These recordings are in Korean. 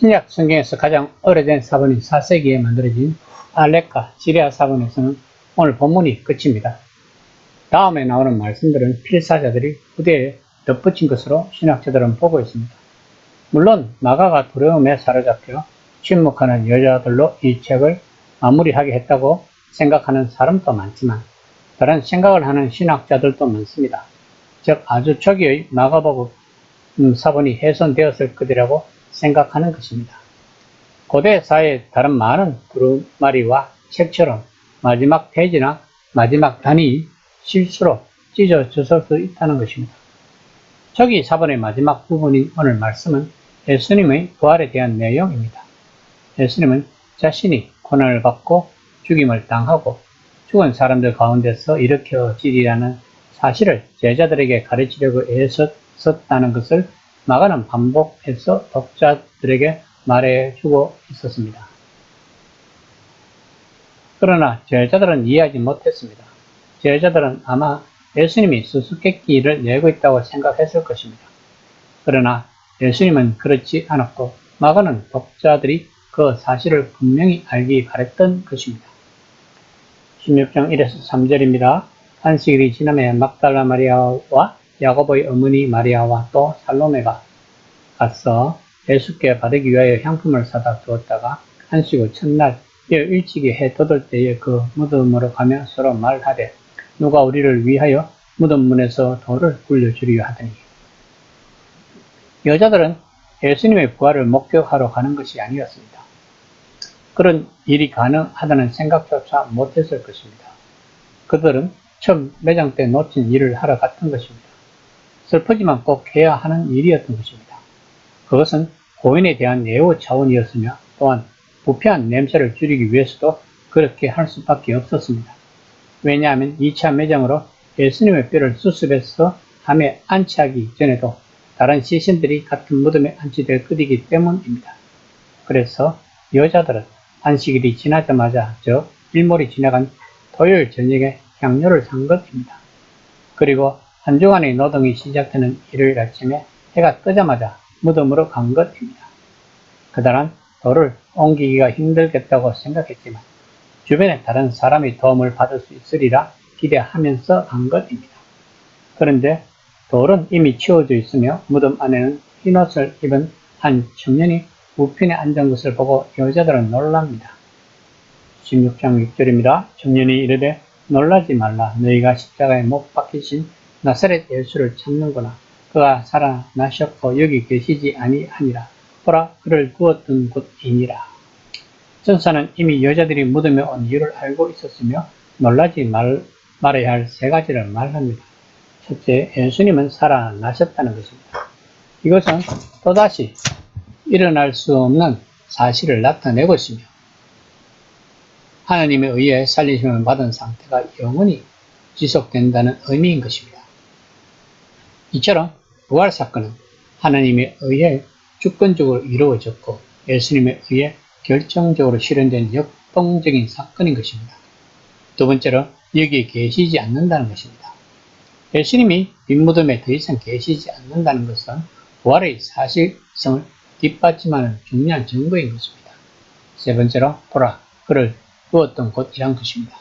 신약 성경에서 가장 오래된 사본인 4세기에 만들어진 알렉카 지레아 사본에서는 오늘 본문이 끝입니다. 다음에 나오는 말씀들은 필사자들이 후대에 덧붙인 것으로 신학자들은 보고 있습니다. 물론 마가가 두려움에 사로잡혀 침묵하는 여자들로 이 책을 마무리하게 했다고 생각하는 사람도 많지만 다른 생각을 하는 신학자들도 많습니다. 즉 아주 초기의 마가복음 사본이 훼손되었을 것이라고 생각하는 것입니다. 고대 사회의 다른 많은 두루마리와 책처럼 마지막 페이지나 마지막 단이 실수로 찢어졌을 수 있다는 것입니다. 초기 사본의 마지막 부분인 오늘 말씀은 예수님의 부활에 대한 내용입니다. 예수님은 자신이 고난을 받고 죽임을 당하고 죽은 사람들 가운데서 일으켜지리라는 사실을 제자들에게 가르치려고 애썼다는 것을 마가는 반복해서 독자들에게 말해주고 있었습니다. 그러나 제자들은 이해하지 못했습니다. 제자들은 아마 예수님이 수수께끼를 내고 있다고 생각했을 것입니다. 그러나 예수님은 그렇지 않았고 마가는 독자들이 그 사실을 분명히 알기 바랬던 것입니다. 16장 1에서 3절입니다. 안식일이 지남에 막달라 마리아와 야고보의 어머니 마리아와 또 살로메가 가서 예수께 바르기 위하여 향품을 사다 주었다가 안식 후 첫날 일찍이 해 돋을 때에 그 무덤으로 가며 서로 말하되 누가 우리를 위하여 무덤 문에서 돌을 굴려주리요 하더니 여자들은 예수님의 부활을 목격하러 가는 것이 아니었습니다. 그런 일이 가능하다는 생각조차 못했을 것입니다. 그들은 처음 매장 때 놓친 일을 하러 갔던 것입니다. 슬프지만 꼭 해야 하는 일이었던 것입니다. 그것은 고인에 대한 예우 차원이었으며 또한 부패한 냄새를 줄이기 위해서도 그렇게 할 수밖에 없었습니다. 왜냐하면 2차 매장으로 예수님의 뼈를 수습해서 함에 안치하기 전에도 다른 시신들이 같은 무덤에 안치될 것이기 때문입니다. 그래서 여자들은 안식일이 지나자마자 즉 일몰이 지나간 토요일 저녁에 향료를 산 것입니다. 그리고 한 주간의 노동이 시작되는 일요일 아침에 해가 뜨자마자 무덤으로 간 것입니다. 그달은 돌을 옮기기가 힘들겠다고 생각했지만 주변에 다른 사람의 도움을 받을 수 있으리라 기대하면서 간 것입니다. 그런데 돌은 이미 치워져 있으며 무덤 안에는 흰옷을 입은 한 청년이 우편에 앉은 것을 보고 여자들은 놀랍니다. 16장 6절입니다. 청년이 이르되 놀라지 말라. 너희가 십자가에 못 박히신 나사렛 예수를 찾는구나. 그가 살아나셨고 여기 계시지 아니하니라. 보라 그를 두었던 곳이니라. 전사는 이미 여자들이 무덤에 온 이유를 알고 있었으며 놀라지 말아야 할 세 가지를 말합니다. 첫째, 예수님은 살아나셨다는 것입니다. 이것은 또다시 일어날 수 없는 사실을 나타내고 있으며 하나님에 의해 살리심을 받은 상태가 영원히 지속된다는 의미인 것입니다. 이처럼 부활 사건은 하나님에 의해 주권적으로 이루어졌고 예수님에 의해 결정적으로 실현된 역동적인 사건인 것입니다. 두 번째로 여기에 계시지 않는다는 것입니다. 예수님이 빈무덤에 더 이상 계시지 않는다는 것은 부활의 사실성을 뒷받침하는 중요한 증거인 것입니다. 세 번째로 보라 그를 두었던 곳이란 것입니다.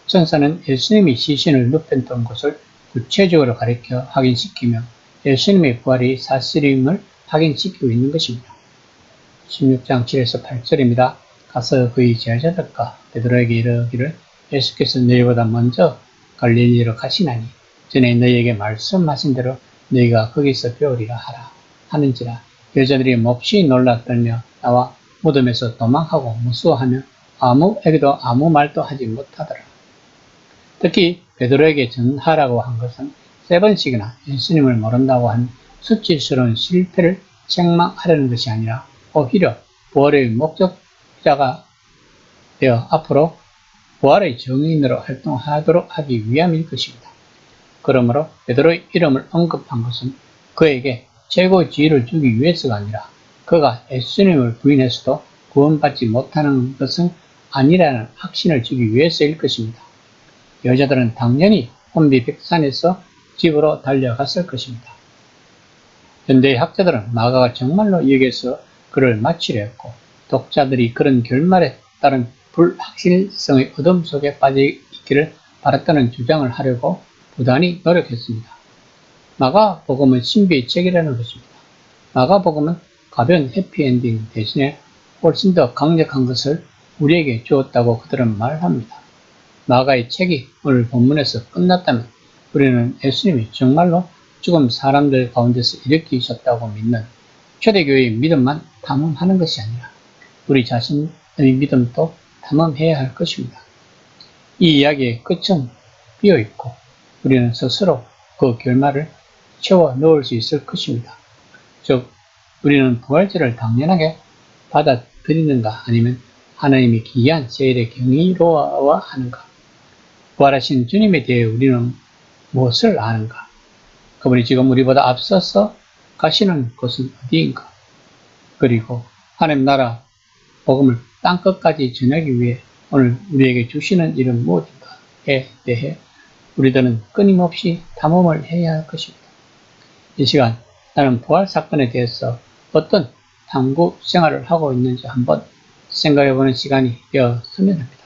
천사는 예수님이 시신을 눕혔던 곳을 구체적으로 가리켜 확인시키며 예수님의 부활이 사실임을 확인시키고 있는 것입니다. 16장 7에서 8절입니다. 가서 그의 제자들과 베드로에게 이르기를 예수께서 너희보다 먼저 갈릴리로 가시나니 전에 너희에게 말씀하신 대로 너희가 거기서 배우리라 하라 하는지라. 여자들이 몹시 놀라 떨며 나와 무덤에서 도망하고 무서워하며 아무에게도 아무 말도 하지 못하더라. 특히 베드로에게 전하라고 한 것은 세 번씩이나 예수님을 모른다고 한 수치스러운 실패를 책망하려는 것이 아니라 오히려 부활의 목적자가 되어 앞으로 부활의 정인으로 활동하도록 하기 위함일 것입니다. 그러므로 베드로의 이름을 언급한 것은 그에게 최고의 지위를 주기 위해서가 아니라 그가 예수님을 부인해서도 구원받지 못하는 것은 아니라는 확신을 주기 위해서일 것입니다. 여자들은 당연히 혼비백산에서 집으로 달려갔을 것입니다. 현대의 학자들은 마가가 정말로 여기에서 글을 마치려 했고, 독자들이 그런 결말에 따른 불확실성의 어둠 속에 빠져 있기를 바랐다는 주장을 하려고 부단히 노력했습니다. 마가복음은 신비의 책이라는 것입니다. 마가복음은 가벼운 해피엔딩 대신에 훨씬 더 강력한 것을 우리에게 주었다고 그들은 말합니다. 마가의 책이 오늘 본문에서 끝났다면 우리는 예수님이 정말로 죽은 사람들 가운데서 일으키셨다고 믿는 초대교회의 믿음만 탐험하는 것이 아니라 우리 자신의 믿음도 탐험해야 할 것입니다. 이 이야기의 끝은 비어있고 우리는 스스로 그 결말을 채워 넣을 수 있을 것입니다. 즉, 우리는 부활절을 당연하게 받아들이는가 아니면 하나님이 기이한 세일에 경이로워하는가? 부활하신 주님에 대해 우리는 무엇을 아는가? 그분이 지금 우리보다 앞서서 가시는 곳은 어디인가? 그리고 하나님 나라 복음을 땅끝까지 전하기 위해 오늘 우리에게 주시는 일은 무엇인가에 대해 우리들은 끊임없이 탐험을 해야 할 것입니다. 이 시간 나는 부활 사건에 대해서 어떤 탐구 생활을 하고 있는지 한번 생각해보는 시간이 되었으면 합니다.